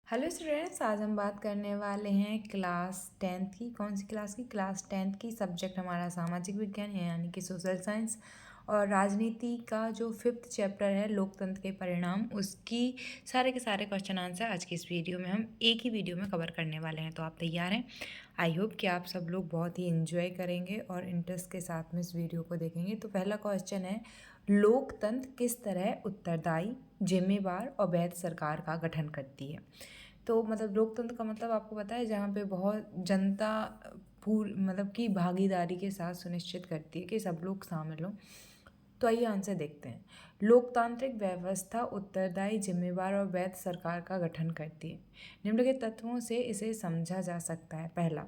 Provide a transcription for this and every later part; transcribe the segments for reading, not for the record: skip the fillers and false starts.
Hello students, आज हम बात करने वाले हैं क्लास 10th की। कौन सी क्लास की? क्लास 10th की। सब्जेक्ट हमारा सामाजिक विज्ञान है, यानी कि सोशल साइंस। और राजनीति का जो 5th चैप्टर है, लोकतंत्र के परिणाम, उसकी सारे के सारे क्वेश्चन आंसर आज की इस वीडियो में हम एक ही वीडियो में कवर करने वाले हैं। तो आप तैयार हैं? आई होप कि आप सब लोग बहुत ही इन्जॉय करेंगे और इंटरेस्ट के साथ में इस वीडियो को देखेंगे। तो पहला क्वेश्चन है, लोकतंत्र किस तरह उत्तरदायी, जिम्मेवार और वैध सरकार का गठन करती है? तो मतलब लोकतंत्र का मतलब आपको पता है, जहाँ पे बहुत जनता मतलब कि भागीदारी के साथ सुनिश्चित करती है कि सब लोग शामिल हों। तो आइए आंसर देखते हैं। लोकतांत्रिक व्यवस्था उत्तरदायी, जिम्मेवार और वैध सरकार का गठन करती है। निम्नलिखित तत्वों से इसे समझा जा सकता है। पहला,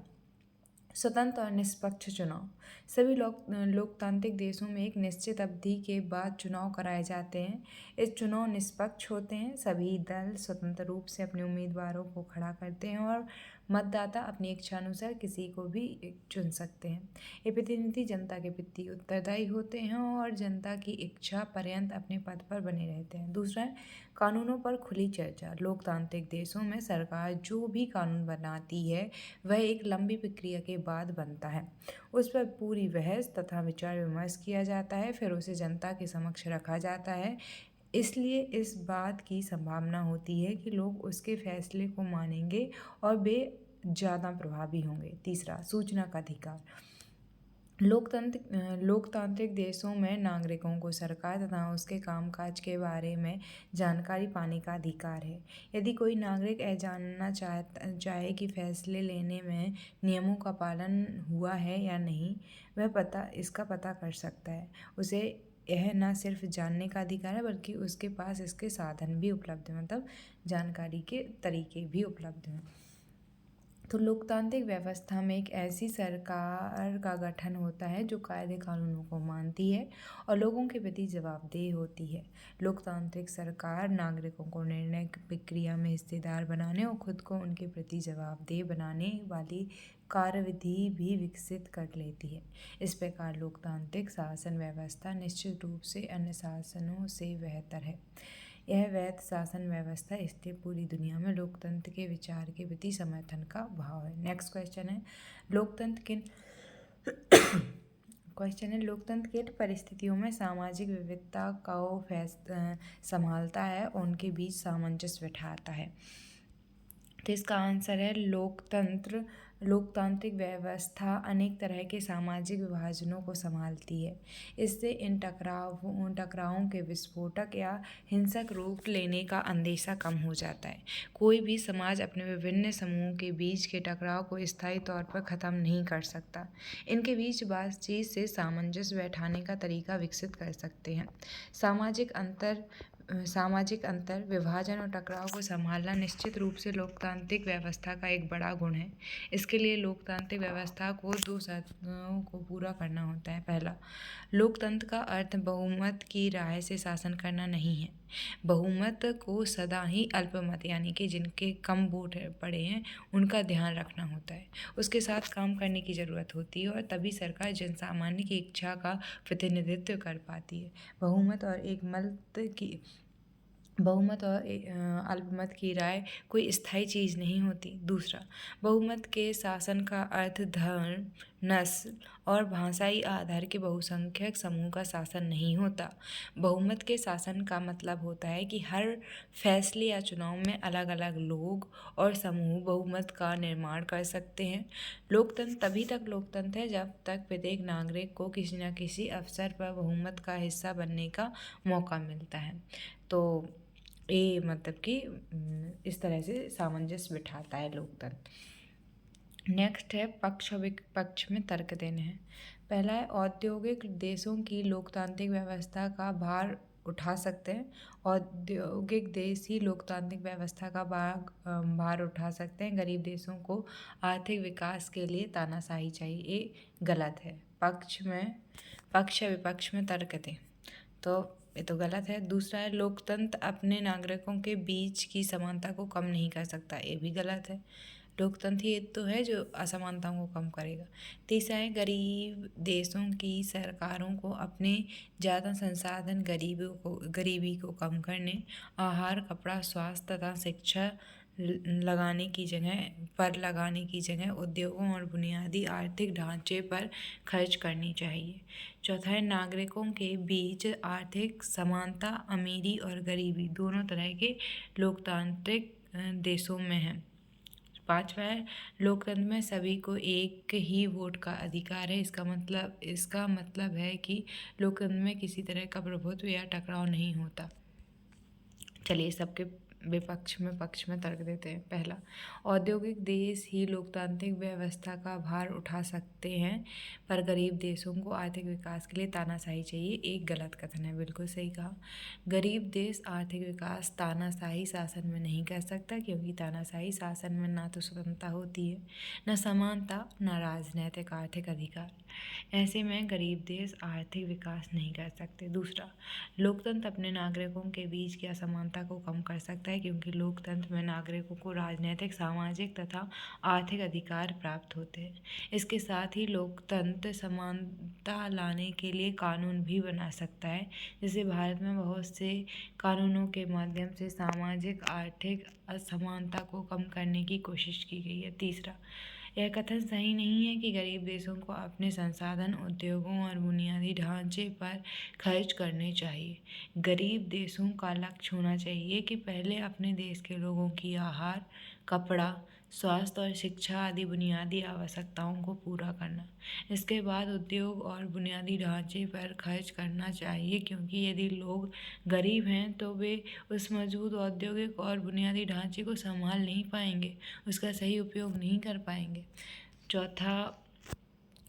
स्वतंत्र और निष्पक्ष चुनाव। सभी लोकतांत्रिक देशों में एक निश्चित अवधि के बाद चुनाव कराए जाते हैं। इस चुनाव निष्पक्ष होते हैं। सभी दल स्वतंत्र रूप से अपने उम्मीदवारों को खड़ा करते हैं और मतदाता अपनी इच्छानुसार किसी को भी चुन सकते हैं। ये प्रतिनिधि जनता के प्रति उत्तरदायी होते हैं और जनता की इच्छा पर्यंत अपने पद पर बने रहते हैं। दूसरा है, कानूनों पर खुली चर्चा। लोकतांत्रिक देशों में सरकार जो भी कानून बनाती है वह एक लंबी प्रक्रिया के बाद बनता है। उस पर पूरी बहस तथा विचार विमर्श किया जाता है, फिर उसे जनता के समक्ष रखा जाता है। इसलिए इस बात की संभावना होती है कि लोग उसके फैसले को मानेंगे और वे ज़्यादा प्रभावी होंगे। तीसरा, सूचना का अधिकार। लोकतांत्रिक देशों में नागरिकों को सरकार तथा उसके कामकाज के बारे में जानकारी पाने का अधिकार है। यदि कोई नागरिक यह जानना चाहे कि फैसले लेने में नियमों का पालन हुआ है या नहीं, वह इसका पता कर सकता है। उसे यह न सिर्फ जानने का अधिकार है, बल्कि उसके पास इसके साधन भी उपलब्ध हैं, मतलब जानकारी के तरीके भी उपलब्ध हैं। तो लोकतांत्रिक व्यवस्था में एक ऐसी सरकार का गठन होता है जो कायदे कानूनों को मानती है और लोगों के प्रति जवाबदेह होती है। लोकतांत्रिक सरकार नागरिकों को निर्णय प्रक्रिया में हिस्सेदार बनाने और खुद को उनके प्रति जवाबदेह बनाने वाली कार्यविधि भी विकसित कर लेती है। इस प्रकार लोकतांत्रिक शासन व्यवस्था निश्चित रूप से अन्य शासनों से बेहतर है। यह वैध शासन व्यवस्था इसलिए पूरी दुनिया में लोकतंत्र के विचार के प्रति समर्थन का भाव है। नेक्स्ट क्वेश्चन है, लोकतंत्र किन लोकतंत्र किन परिस्थितियों में सामाजिक विविधता को संभालता है और उनके बीच सामंजस्य बिठाता है? तो इसका आंसर है, लोकतांत्रिक व्यवस्था अनेक तरह के सामाजिक विभाजनों को संभालती है। इससे इन टकरावों के विस्फोटक या हिंसक रूप लेने का अंदेशा कम हो जाता है। कोई भी समाज अपने विभिन्न समूहों के बीच के टकराव को स्थायी तौर पर ख़त्म नहीं कर सकता। इनके बीच बातचीत से सामंजस्य बैठाने का तरीका विकसित कर सकते हैं। सामाजिक अंतर, विभाजन और टकराव को संभालना निश्चित रूप से लोकतांत्रिक व्यवस्था का एक बड़ा गुण है। इसके लिए लोकतांत्रिक व्यवस्था को 2 शर्तों को पूरा करना होता है। पहला, लोकतंत्र का अर्थ बहुमत की राय से शासन करना नहीं है। बहुमत को सदा ही अल्पमत, यानी कि जिनके कम वोट पड़े हैं, उनका ध्यान रखना होता है। उसके साथ काम करने की ज़रूरत होती है और तभी सरकार जनसामान्य की इच्छा का प्रतिनिधित्व कर पाती है। बहुमत और अल्पमत की राय कोई स्थायी चीज़ नहीं होती। दूसरा, बहुमत के शासन का अर्थ धर्म, नस्ल और भाषाई आधार के बहुसंख्यक समूह का शासन नहीं होता। बहुमत के शासन का मतलब होता है कि हर फैसले या चुनाव में अलग अलग लोग और समूह बहुमत का निर्माण कर सकते हैं। लोकतंत्र तभी तक लोकतंत्र है जब तक प्रत्येक नागरिक को किसी न किसी अवसर पर बहुमत का हिस्सा बनने का मौका मिलता है। तो ये मतलब कि इस तरह से सामंजस्य बिठाता है लोकतंत्र। नेक्स्ट है, पक्ष और विपक्ष में तर्क देने हैं। पहला है, औद्योगिक देशों की लोकतांत्रिक व्यवस्था का भार उठा सकते हैं। औद्योगिक देश ही लोकतांत्रिक व्यवस्था का भार उठा सकते हैं। गरीब देशों को आर्थिक विकास के लिए तानाशाही चाहिए, ये गलत है। पक्ष या विपक्ष में तर्क दें, तो ये तो गलत है। दूसरा है, लोकतंत्र अपने नागरिकों के बीच की समानता को कम नहीं कर सकता, ये भी गलत है। लोकतंत्र ही तो है जो असमानताओं को कम करेगा। तीसरा है, गरीब देशों की सरकारों को अपने ज़्यादा संसाधन गरीबी को कम करने, आहार, कपड़ा, स्वास्थ्य तथा शिक्षा लगाने की जगह उद्योगों और बुनियादी आर्थिक ढांचे पर खर्च करनी चाहिए। चौथा है नागरिकों के बीच आर्थिक समानता अमीरी और गरीबी दोनों तरह के लोकतांत्रिक देशों में है। पांचवा है लोकतंत्र में सभी को एक ही वोट का अधिकार है। इसका मतलब है कि लोकतंत्र में किसी तरह का प्रभुत्व या टकराव नहीं होता। चलिए सबके पक्ष में तर्क देते हैं। पहला, औद्योगिक देश ही लोकतांत्रिक व्यवस्था का भार उठा सकते हैं, पर गरीब देशों को आर्थिक विकास के लिए तानाशाही चाहिए। एक गलत कथन है, बिल्कुल सही कहा। गरीब देश आर्थिक विकास तानाशाही शासन में नहीं कर सकता, क्योंकि तानाशाही शासन में ना तो स्वतंत्रता होती है, न समानता, न राजनैतिक आर्थिक अधिकार। ऐसे में गरीब देश आर्थिक विकास नहीं कर सकते। दूसरा, लोकतंत्र अपने नागरिकों के बीच की असमानता को कम कर सकता है, क्योंकि लोकतंत्र में नागरिकों को राजनीतिक, सामाजिक तथा आर्थिक अधिकार प्राप्त होते हैं। इसके साथ ही लोकतंत्र समानता लाने के लिए कानून भी बना सकता है, जैसे भारत में बहुत से कानूनों के माध्यम से सामाजिक आर्थिक असमानता को कम करने की कोशिश की गई है। तीसरा, यह कथन सही नहीं है कि गरीब देशों को अपने संसाधन, उद्योगों और बुनियादी ढांचे पर खर्च करने चाहिए। गरीब देशों का लक्ष्य होना चाहिए कि पहले अपने देश के लोगों की आहार, कपड़ा, स्वास्थ्य और शिक्षा आदि बुनियादी आवश्यकताओं को पूरा करना। इसके बाद उद्योग और बुनियादी ढांचे पर खर्च करना चाहिए, क्योंकि यदि लोग गरीब हैं तो वे उस मजबूत औद्योगिक और बुनियादी ढांचे को संभाल नहीं पाएंगे, उसका सही उपयोग नहीं कर पाएंगे। चौथा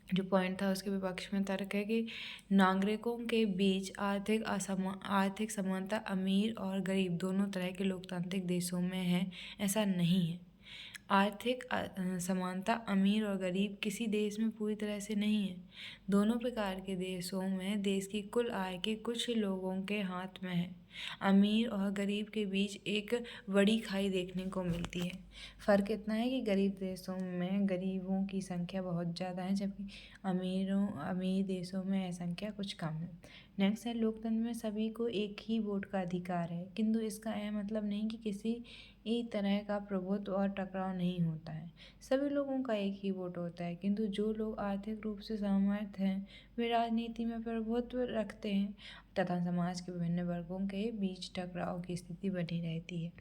जो पॉइंट था उसके विपक्ष में तर्क है कि नागरिकों के बीच आर्थिक समानता अमीर और गरीब दोनों तरह के लोकतांत्रिक देशों में है। ऐसा नहीं है। आर्थिक समानता अमीर और गरीब किसी देश में पूरी तरह से नहीं है। दोनों प्रकार के देशों में देश की कुल आय के कुछ लोगों के हाथ में है। अमीर और गरीब के बीच एक बड़ी खाई देखने को मिलती है। फ़र्क इतना है कि गरीब देशों में गरीबों की संख्या बहुत ज़्यादा है, जबकि अमीर देशों में यह संख्या कुछ कम है। नेक्स्ट है लोकतंत्र में सभी को एक ही वोट का अधिकार है, किंतु इसका यह मतलब नहीं कि किसी एक तरह का प्रभुत्व और टकराव नहीं होता है। सभी लोगों का एक ही वोट होता है, किंतु जो लोग आर्थिक रूप से समर्थ हैं वे राजनीति में प्रभुत्व रखते हैं तथा समाज के विभिन्न वर्गों के बीच टकराव की स्थिति बनी रहती है।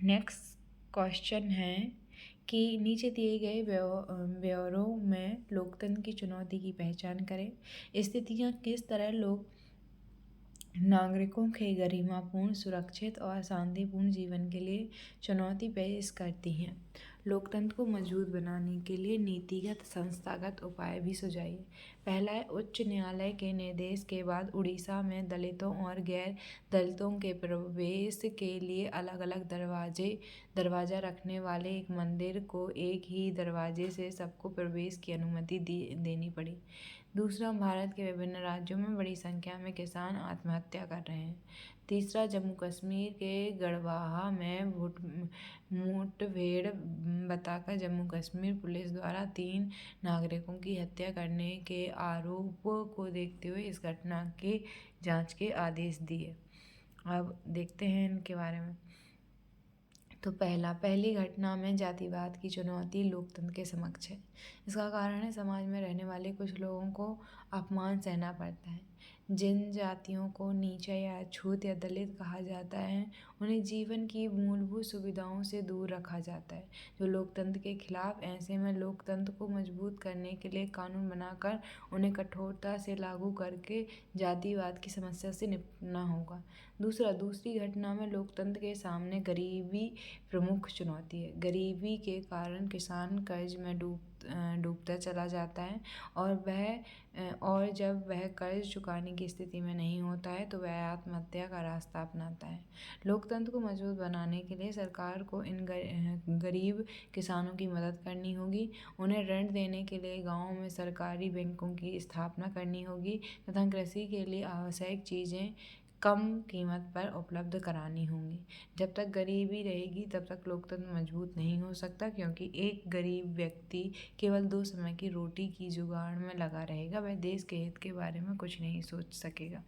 नेक्स्ट क्वेश्चन है कि नीचे दिए गए ब्यौरों में लोकतंत्र की चुनौती की पहचान करें। स्थितियाँ किस तरह लोग नागरिकों के गरिमापूर्ण, सुरक्षित और शांतिपूर्ण जीवन के लिए चुनौती पेश करती हैं। लोकतंत्र को मजबूत बनाने के लिए नीतिगत संस्थागत उपाय भी सुझाइए। पहला है उच्च न्यायालय के निर्देश के बाद उड़ीसा में दलितों और गैर दलितों के प्रवेश के लिए अलग अलग दरवाजा रखने वाले एक मंदिर को एक ही दरवाजे से सबको प्रवेश की अनुमति देनी पड़ी। दूसरा, भारत के विभिन्न राज्यों में बड़ी संख्या में किसान आत्महत्या कर रहे हैं। तीसरा, जम्मू कश्मीर के गढ़वाहा में मुठभेड़ बताकर जम्मू कश्मीर पुलिस द्वारा 3 नागरिकों की हत्या करने के आरोप को देखते हुए इस घटना के जांच के आदेश दिए। अब देखते हैं इनके बारे में। तो पहली घटना में जातिवाद की चुनौती लोकतंत्र के समक्ष है। इसका कारण है समाज में रहने वाले कुछ लोगों को अपमान सहना पड़ता है। जिन जातियों को नीचा या अछूत या दलित कहा जाता है उन्हें जीवन की मूलभूत सुविधाओं से दूर रखा जाता है, जो लोकतंत्र के खिलाफ। ऐसे में लोकतंत्र को मजबूत करने के लिए कानून बनाकर उन्हें कठोरता से लागू करके जातिवाद की समस्या से निपटना होगा। दूसरी घटना में लोकतंत्र के सामने गरीबी प्रमुख चुनौती है। गरीबी के कारण किसान कर्ज में डूबता चला जाता है और जब वह कर्ज चुकाने की स्थिति में नहीं होता है तो वह आत्महत्या का रास्ता अपनाता है। लोकतंत्र को मजबूत बनाने के लिए सरकार को इन गरीब किसानों की मदद करनी होगी। उन्हें ऋण देने के लिए गाँवों में सरकारी बैंकों की स्थापना करनी होगी तथा कृषि के लिए आवश्यक चीज़ें कम कीमत पर उपलब्ध करानी होंगी। जब तक गरीबी रहेगी तब तक लोकतंत्र मजबूत नहीं हो सकता, क्योंकि एक गरीब व्यक्ति केवल 2 समय की रोटी की जुगाड़ में लगा रहेगा, वह देश के हित के बारे में कुछ नहीं सोच सकेगा।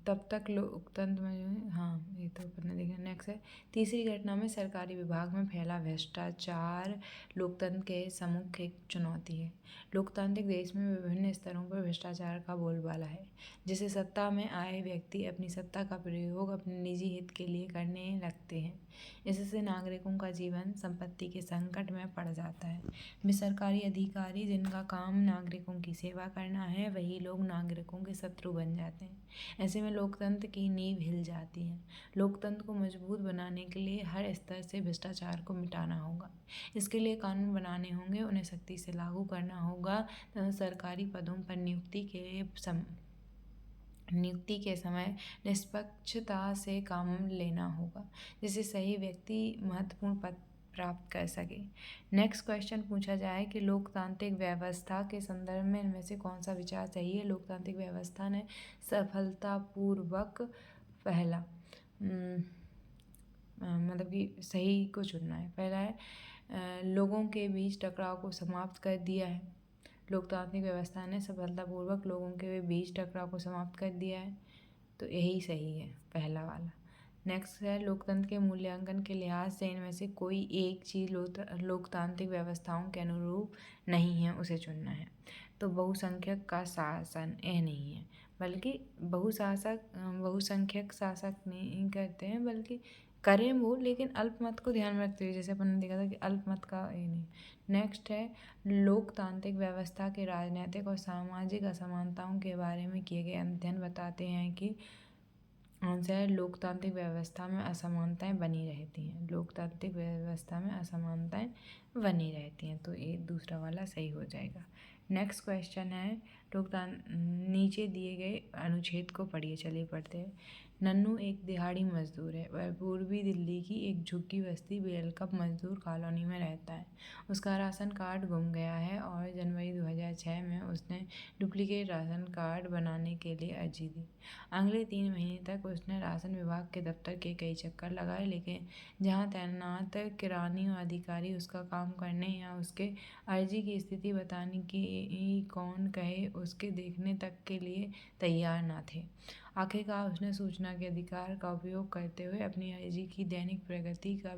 तब तक लोकतंत्र में जो है, हाँ ये तो अपने देखा। नेक्स्ट है, तीसरी घटना में सरकारी विभाग में फैला भ्रष्टाचार लोकतंत्र के सम्मुख एक चुनौती है। लोकतांत्रिक देश में विभिन्न स्तरों पर भ्रष्टाचार का बोलबाला है, जिसे सत्ता में आए व्यक्ति अपनी सत्ता का प्रयोग अपने निजी हित के लिए करने लगते हैं। इससे नागरिकों का जीवन संपत्ति के संकट में पड़ जाता है। वे सरकारी अधिकारी जिनका काम नागरिकों की सेवा करना है, वही लोग नागरिकों के शत्रु बन जाते हैं। ऐसे में लोकतंत्र की नींव हिल जाती है। लोकतंत्र को मजबूत बनाने के लिए हर स्तर से भ्रष्टाचार को मिटाना होगा। इसके लिए कानून बनाने होंगे, उन्हें सख्ती से लागू करना होगा तथा सरकारी पदों पर नियुक्ति के समय निष्पक्षता से काम लेना होगा, जिससे सही व्यक्ति महत्वपूर्ण पद प्राप्त कर सके। नेक्स्ट क्वेश्चन पूछा जाए कि लोकतांत्रिक व्यवस्था के संदर्भ में इनमें से कौन सा विचार सही है। लोकतांत्रिक व्यवस्था ने सफलतापूर्वक पहला मतलब कि सही को चुनना है। पहला है लोगों के बीच टकराव को समाप्त कर दिया है। लोकतांत्रिक व्यवस्था ने सफलतापूर्वक लोगों के बीच टकराव को समाप्त कर दिया है, तो यही सही है पहला वाला। नेक्स्ट है लोकतंत्र के मूल्यांकन के लिहाज से इनमें से कोई एक चीज़ लोकतांत्रिक व्यवस्थाओं के अनुरूप नहीं है, उसे चुनना है। तो बहुसंख्यक का शासन यह नहीं है, बल्कि बहुसंख्यक शासक नहीं करते हैं, बल्कि करें वो, लेकिन अल्पमत को ध्यान में रखते हुए, जैसे अपन ने देखा था कि अल्पमत का ये नहीं। नेक्स्ट है लोकतांत्रिक व्यवस्था के राजनीतिक और सामाजिक असमानताओं के बारे में किए गए अध्ययन बताते हैं कि आंसर है लोकतांत्रिक व्यवस्था में असमानताएं बनी रहती हैं। लोकतांत्रिक व्यवस्था में असमानताएं बनी रहती हैं, तो ये दूसरा वाला सही हो जाएगा। नेक्स्ट क्वेश्चन है नीचे दिए गए अनुच्छेद को पढ़िए। चलिए पढ़ते हैं। नन्नू एक दिहाड़ी मजदूर है। वह पूर्वी दिल्ली की एक झुग्गी बस्ती बेलकप मजदूर कॉलोनी में रहता है। उसका राशन कार्ड गुम गया है और जनवरी 2006 में उसने डुप्लीकेट राशन कार्ड बनाने के लिए अर्जी दी। अगले 3 महीने तक उसने राशन विभाग के दफ्तर के कई चक्कर लगाए, लेकिन जहां तैनात किरानी और अधिकारी उसका काम करने या उसके अर्जी की स्थिति बताने की कौन कहे उसके देखने तक के लिए तैयार न थे। आखिरकार उसने सूचना के अधिकार का उपयोग करते हुए अपनी अर्जी की दैनिक प्रगति का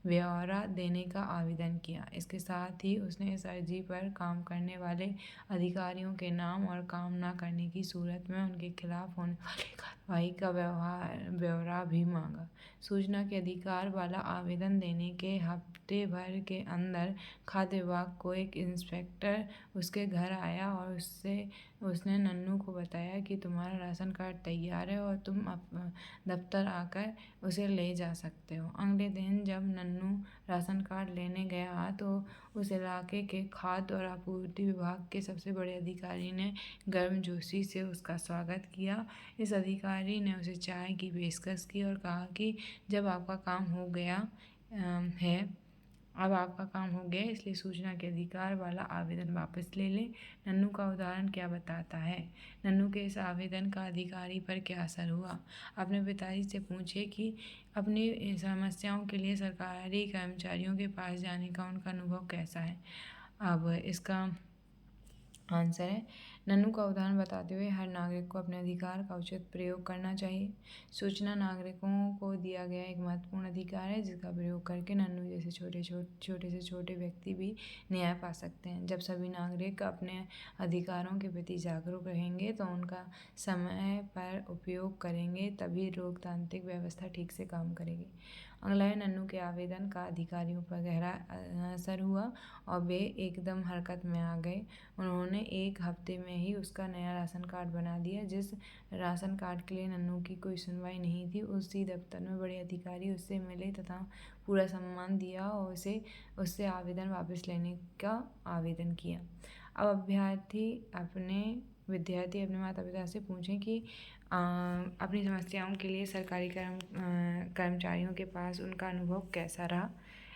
ब्यौरा देने का आवेदन किया। इसके साथ ही उसने इस अर्जी पर काम करने वाले अधिकारियों के नाम और काम न करने की सूरत में उनके खिलाफ होने वाली कार्रवाई का ब्यौरा भी मांगा। सूचना के अधिकार वाला आवेदन देने के हफ्ते भर के अंदर खाद्य विभाग को एक इंस्पेक्टर उसके घर आया और उसने नन्नू को बताया कि तुम्हारा राशन कार्ड तैयार है और तुम दफ्तर आकर उसे ले जा सकते हो। अगले दिन जब नन्नू राशन कार्ड लेने गया तो उस इलाके के खाद्य और आपूर्ति विभाग के सबसे बड़े अधिकारी ने गर्मजोशी से उसका स्वागत किया। इस अधिकारी ने उसे चाय की पेशकश की और कहा कि जब आपका काम हो गया अब आपका काम हो गया, इसलिए सूचना के अधिकार वाला आवेदन वापस ले लें। नन्नू का उदाहरण क्या बताता है? नन्नू के इस आवेदन का अधिकारी पर क्या असर हुआ? अपने पिताजी से पूछे कि अपनी समस्याओं के लिए सरकारी कर्मचारियों के पास जाने का उनका अनुभव कैसा है। अब इसका आंसर है नन्नू का उदाहरण बताते हुए हर नागरिक को अपने अधिकार का उचित प्रयोग करना चाहिए। सूचना नागरिकों को दिया गया एक महत्वपूर्ण अधिकार है, जिसका प्रयोग करके नन्नू जैसे छोटे से छोटे व्यक्ति भी न्याय पा सकते हैं। जब सभी नागरिक अपने अधिकारों के प्रति जागरूक रहेंगे तो उनका समय पर उपयोग करेंगे, तभी लोकतांत्रिक व्यवस्था ठीक से काम करेगी। अगला है नन्नू के आवेदन का अधिकारियों पर गहरा असर हुआ और वे एकदम हरकत में आ गए। उन्होंने एक हफ्ते में ही उसका नया राशन कार्ड बना दिया। जिस राशन कार्ड के लिए नन्नू की कोई सुनवाई नहीं थी, उसी दफ्तर में बड़े अधिकारी उससे मिले तथा पूरा सम्मान दिया और उससे आवेदन वापस लेने का आवेदन किया। अब विद्यार्थी अपने माता पिता से पूछें कि अपनी समस्याओं के लिए सरकारी कर्मचारियों के पास उनका अनुभव कैसा रहा।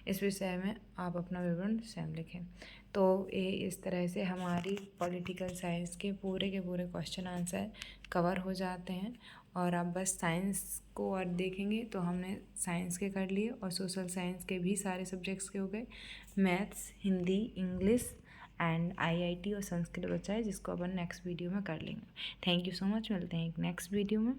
इस विषय में आप अपना विवरण स्वयं लिखें। तो ये इस तरह से हमारी पॉलिटिकल साइंस के पूरे क्वेश्चन आंसर कवर हो जाते हैं। और आप बस साइंस को और देखेंगे तो हमने साइंस के कर लिए और सोशल साइंस के भी सारे सब्जेक्ट्स के हो गए। Maths, Hindi, English and IIT और संस्कृत बचा है, जिसको अपन नेक्स्ट वीडियो में कर लेंगे। थैंक यू सो मच, मिलते हैं एक नेक्स्ट वीडियो में।